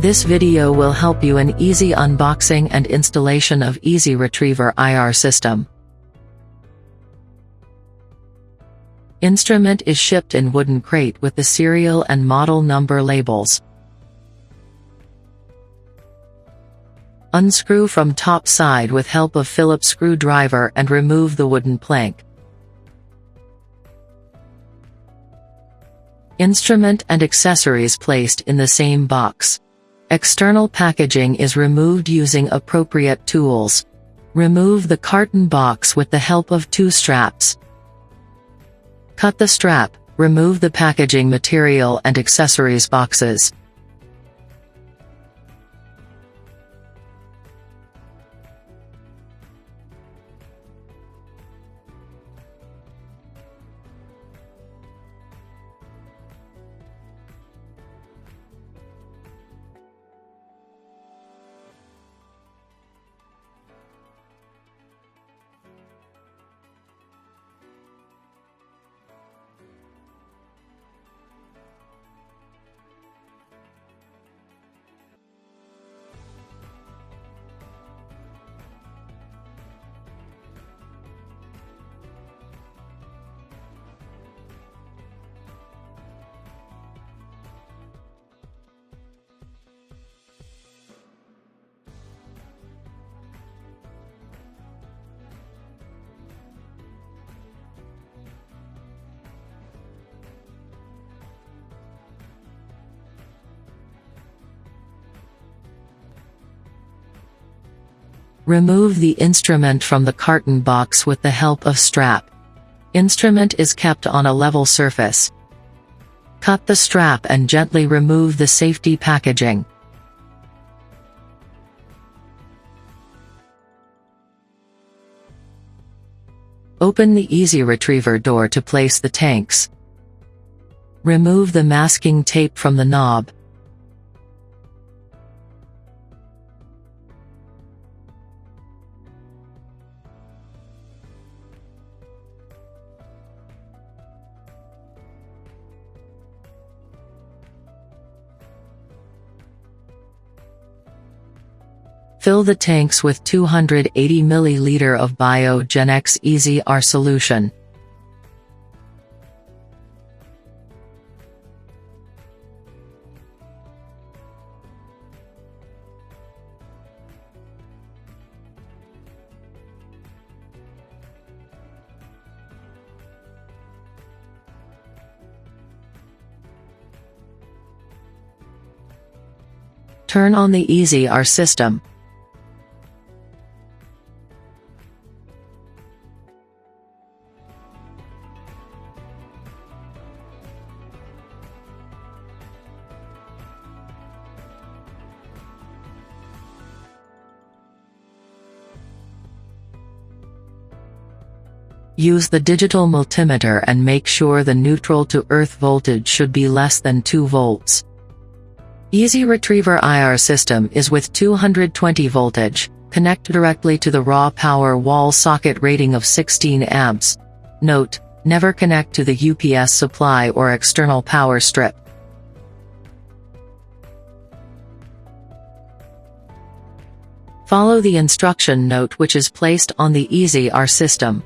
This video will help you an easy unboxing and installation of EZ-AR system. Instrument is shipped in wooden crate with the serial and model number labels. Unscrew from top side with help of Phillips screwdriver and remove the wooden plank. Instrument and accessories placed in the same box. External packaging is removed using appropriate tools. Remove the carton box with the help of 2 straps. Cut the strap, remove the packaging material and accessories boxes. Remove the instrument from the carton box with the help of strap. Instrument is kept on a level surface. Cut the strap and gently remove the safety packaging. Open the EZ-Retriever door to place the tanks. Remove the masking tape from the knob. Fill the tanks with 280 ml of BioGenex EZ-AR solution. Turn on the EZ-AR system. Use the digital multimeter and make sure the neutral to earth voltage should be less than 2 volts. EZ-AR system is with 220 voltage, connect directly to the raw power wall socket rating of 16 amps. Note: never connect to the UPS supply or external power strip. Follow the instruction note which is placed on the EZ-AR system.